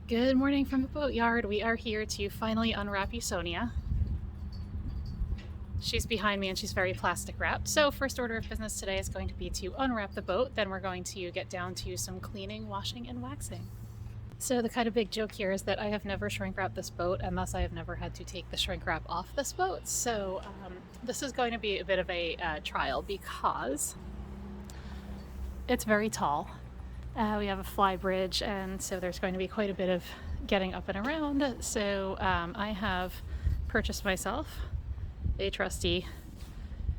Good morning from the boatyard. We are here to finally unwrap Usonia. She's behind me and she's very plastic wrapped. So first order of business today is going to be to unwrap the boat. Then we're going to get down to some cleaning, washing, and waxing. So the kind of big joke here is that I have never shrink wrapped this boat, and thus I have never had to take the shrink wrap off this boat. So this is going to be a bit of a trial because it's very tall. We have a fly bridge, and so there's going to be quite a bit of getting up and around. So I have purchased myself a trusty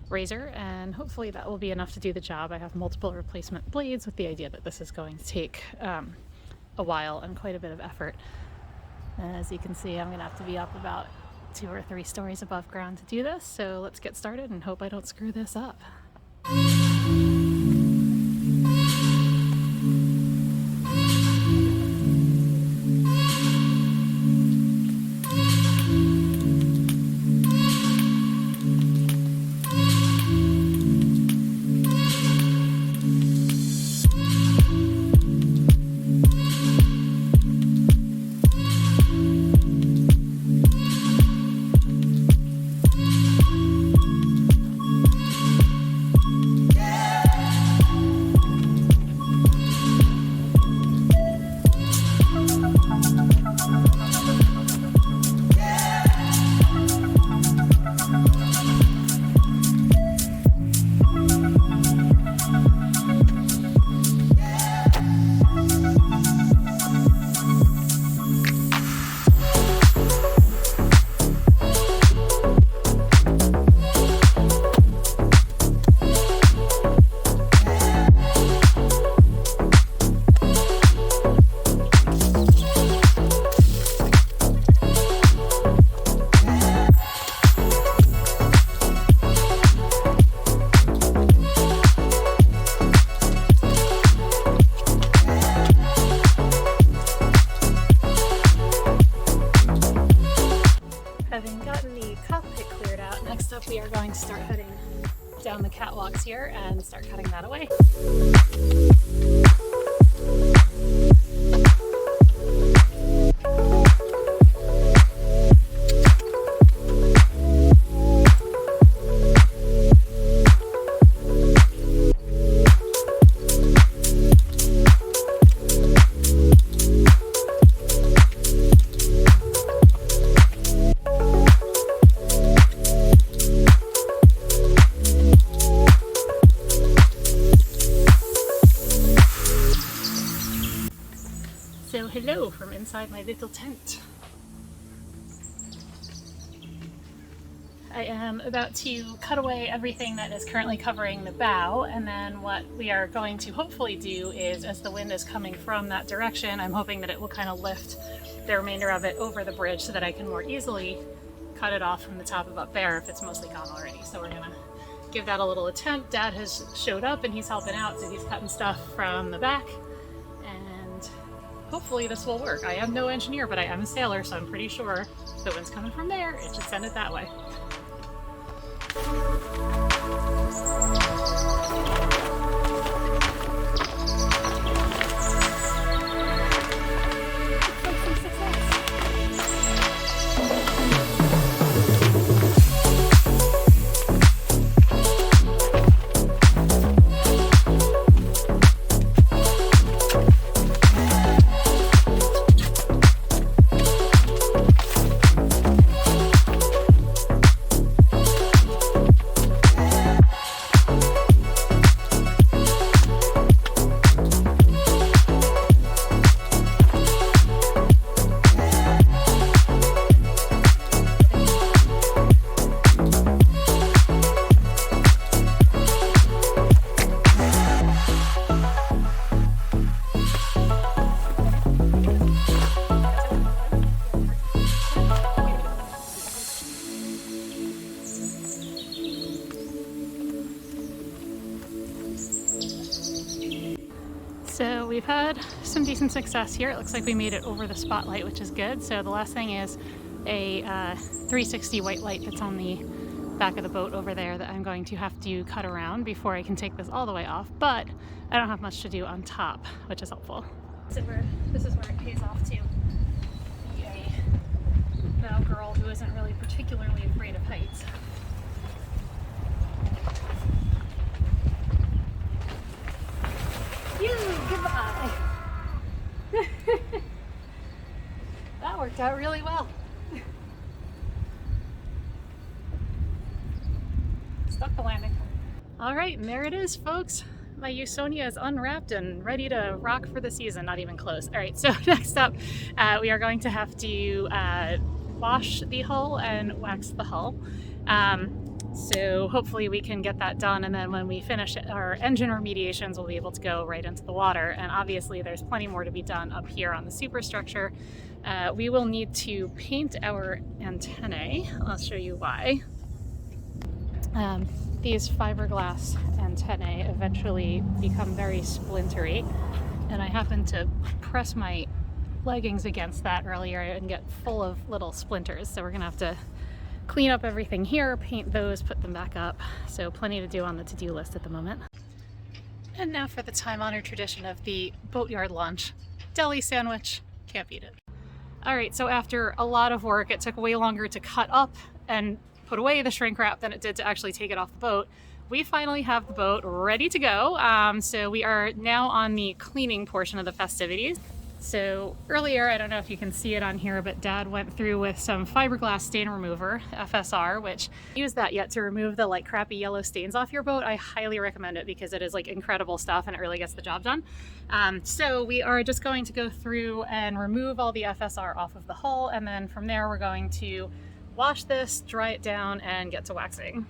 razor, and hopefully that will be enough to do the job. I have multiple replacement blades with the idea that this is going to take a while and quite a bit of effort. And as you can see, I'm going to have to be up about 2 or 3 stories above ground to do this. So let's get started and hope I don't screw this up. Having gotten the cockpit cleared out, next up we are going to start heading down the catwalks here and start cutting that away. So hello from inside my little tent. I am about to cut away everything that is currently covering the bow, and then what we are going to hopefully do is, as the wind is coming from that direction, I'm hoping that it will kind of lift the remainder of it over the bridge so that I can more easily cut it off from the top of up there if it's mostly gone already. So we're gonna give that a little attempt. Dad has showed up and he's helping out, so he's cutting stuff from the back. Hopefully this will work. I am no engineer, but I am a sailor, so I'm pretty sure if the wind's coming from there, it should send it that way. So we've had some decent success here. It looks like we made it over the spotlight, which is good. So the last thing is a 360 white light that's on the back of the boat over there that I'm going to have to cut around before I can take this all the way off, but I don't have much to do on top, which is helpful. So this is where it pays off too. particularly afraid of heights. Goodbye. That worked out really well. Stuck the landing. All right, and there it is, folks. My Usonia is unwrapped and ready to rock for the season. Not even close. All right, so next up, we are going to have to wash the hull and wax the hull. So hopefully we can get that done, and then when we finish our engine remediations, we'll be able to go right into the water. And obviously there's plenty more to be done up here on the superstructure. We will need to paint our antennae. I'll show you why. These fiberglass antennae eventually become very splintery, and I happened to press my leggings against that earlier and get full of little splinters. So we're gonna have to clean up everything here, paint those, put them back up. So plenty to do on the to-do list at the moment. And now for the time-honored tradition of the boatyard lunch. Deli sandwich, can't beat it. All right, so after a lot of work, it took way longer to cut up and put away the shrink wrap than it did to actually take it off the boat. We finally have the boat ready to go. So we are now on the cleaning portion of the festivities. So earlier, I don't know if you can see it on here, but Dad went through with some fiberglass stain remover, FSR, which I used that yet to remove the like crappy yellow stains off your boat. I highly recommend it because it is like incredible stuff and it really gets the job done. So we are just going to go through and remove all the FSR off of the hull, and then from there we're going to wash this, dry it down, and get to waxing.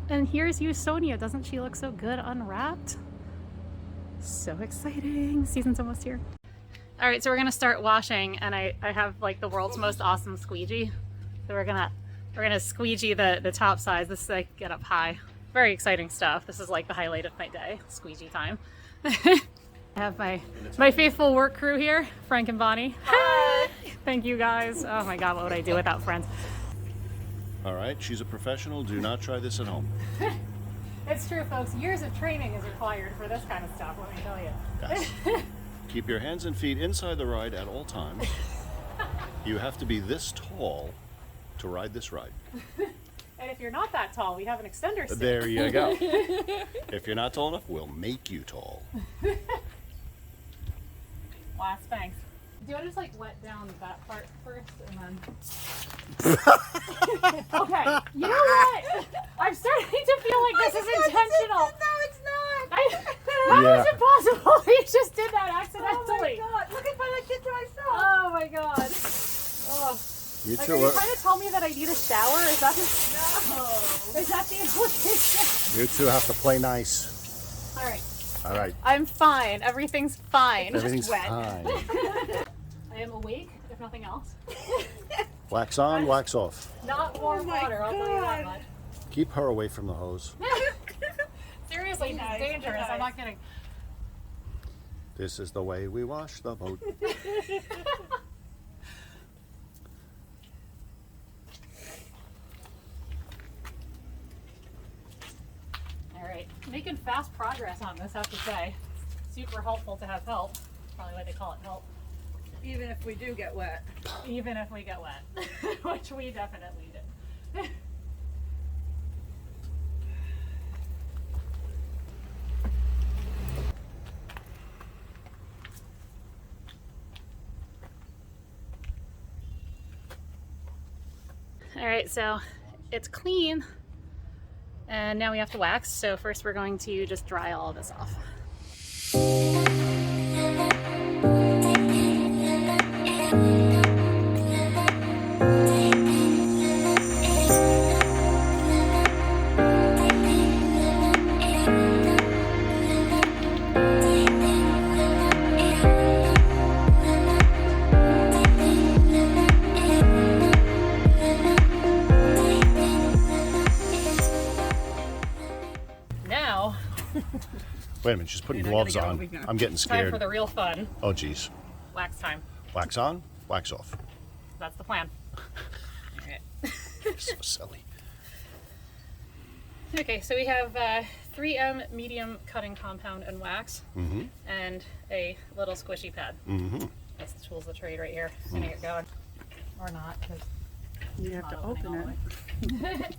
And here's Usonia. Doesn't she look so good unwrapped? So exciting. Season's almost here. All right, so we're gonna start washing, and I have like the world's most awesome squeegee. So we're gonna squeegee the top sides. This is like get up high. Very exciting stuff. This is like the highlight of my day, squeegee time. I have my faithful work crew here, Frank and Bonnie. Hi. Thank you guys. Oh my God, what would I do without friends? All right, she's a professional. Do not try this at home. It's true, folks. Years of training is required for this kind of stuff, let me tell you. Yes. Keep your hands and feet inside the ride at all times. You have to be this tall to ride this ride. And if you're not that tall, we have an extender stick. There you go. If you're not tall enough, we'll make you tall. Last thanks. Do you want to just like wet down that part first and then... Okay, you know what? I'm starting to feel like this is intentional. No, it's not. How is it possible? You just did that accidentally. Oh my God, look at what I did to myself. Oh my God. Oh. You Like, two are you are, trying to tell me that I need a shower? Is that No. is that the implication? you two have to play nice. All right. All right. I'm fine. Everything's fine. Everything's Just wet. fine. I am awake, if nothing else. Wax on, wax off. Not warm my water, I'll tell you that God. much. Keep her away from the hose. Seriously, this is dangerous. I'm not kidding. This is the way we wash the boat. All right, making fast progress on this, I have to say. Super helpful to have help. Probably why they call it help. Even if we do get wet. Even if we get wet, which we definitely did. All right, so it's clean, and now we have to wax. So first we're going to just dry all of this off. Now, Wait a minute, she's putting Wait, I gloves gotta go on. over here. I'm getting time scared. for the real fun, Oh, geez. wax time. Wax on, wax off. That's the plan. All right. So silly. Okay, so we have 3M medium cutting compound and wax, and a little squishy pad. Mm-hmm. That's the tools of the trade right here. Just gonna get going. Or not, because You have to open it.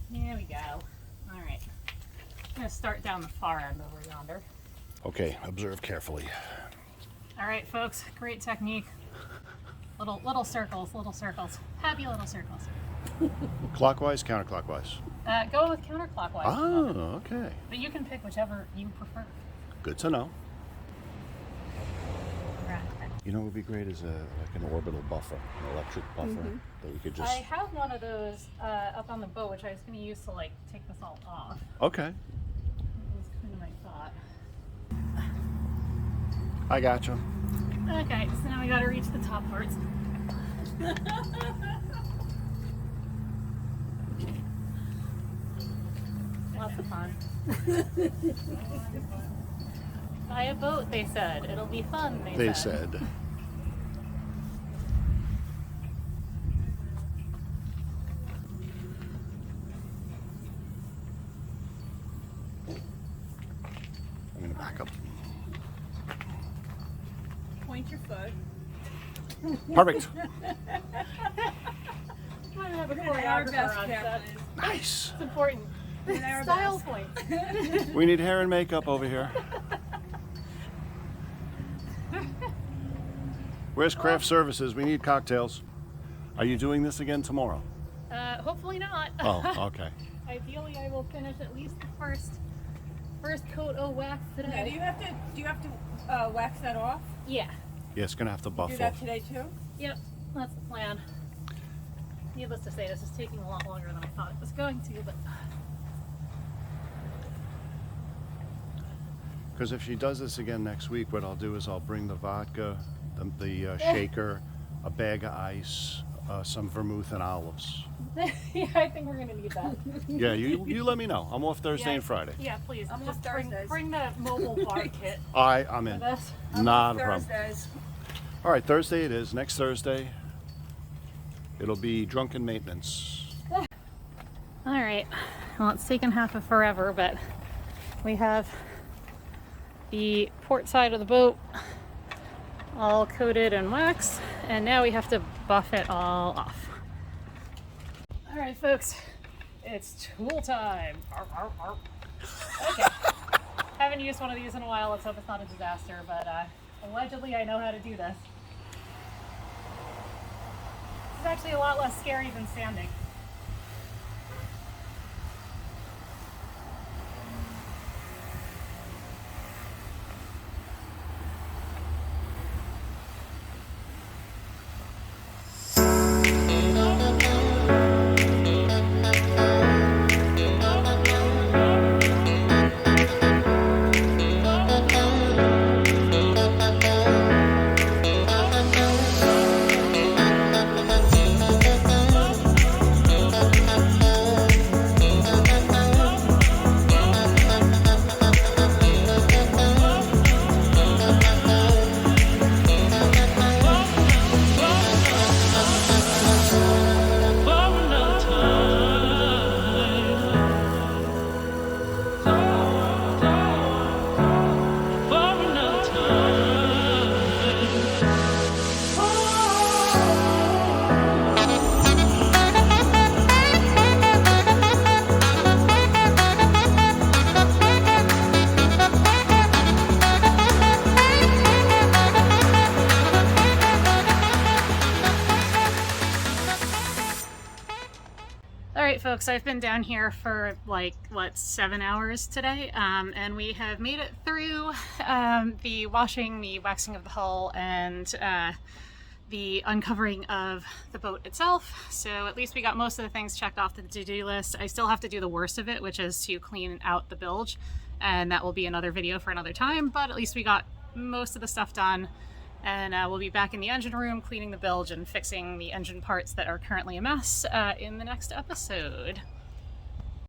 There we go. All right. I'm going to start down the far end over yonder. Okay, observe carefully. All right, folks. Great technique. Little circles, happy little circles. Clockwise, counterclockwise? Go with counterclockwise. Oh, okay. But you can pick whichever you prefer. Good to know. Right. You know what would be great is like an orbital buffer, an electric buffer that we could just... I have one of those up on the boat, which I was going to use to like take this all off. Okay. That was kind of my thought. I got you. Okay, so now we got to reach the top parts. Lots of fun. Buy a boat, they said. It'll be fun, They said. I'm going to back up. Point your foot. Perfect. I have a We're gonna our choreographer best on here, set. please. Nice. It's important. We're gonna our Style best. points. We need hair and makeup over here. Where's craft services? We need cocktails. Are you doing this again tomorrow? Hopefully not. Oh, okay. Ideally, I will finish at least the first coat of wax Now, today. do you have to wax that off? Yeah. Yeah, it's going to have to buff Do that off. today too? Yep. That's the plan. Needless to say, this is taking a lot longer than I thought it was going to, but Because if she does this again next week, what I'll do is I'll bring the vodka, the shaker, a bag of ice, some vermouth and olives. yeah, I think we're gonna need that. Yeah, you let me know. I'm off Thursday Yeah. and Friday. Yeah, please. I'm just off Thursdays. bring the mobile bar kit I'm for in. this. Not a problem. Thursdays. All right, Thursday it is. Next Thursday, it'll be drunken maintenance. All right. Well, it's taken half of forever, but we have the port side of the boat all coated in wax, and now we have to buff it all off. All right, folks, it's tool time. Arr, arr, arr. Okay. Haven't used one of these in a while. Let's hope it's not a disaster, but allegedly I know how to do this. This is actually a lot less scary than sanding. Alright folks, I've been down here for like, 7 hours today, and we have made it through the washing, the waxing of the hull, and the uncovering of the boat itself. So at least we got most of the things checked off the to-do list. I still have to do the worst of it, which is to clean out the bilge, and that will be another video for another time, but at least we got most of the stuff done. And we'll be back in the engine room cleaning the bilge and fixing the engine parts that are currently a mess in the next episode.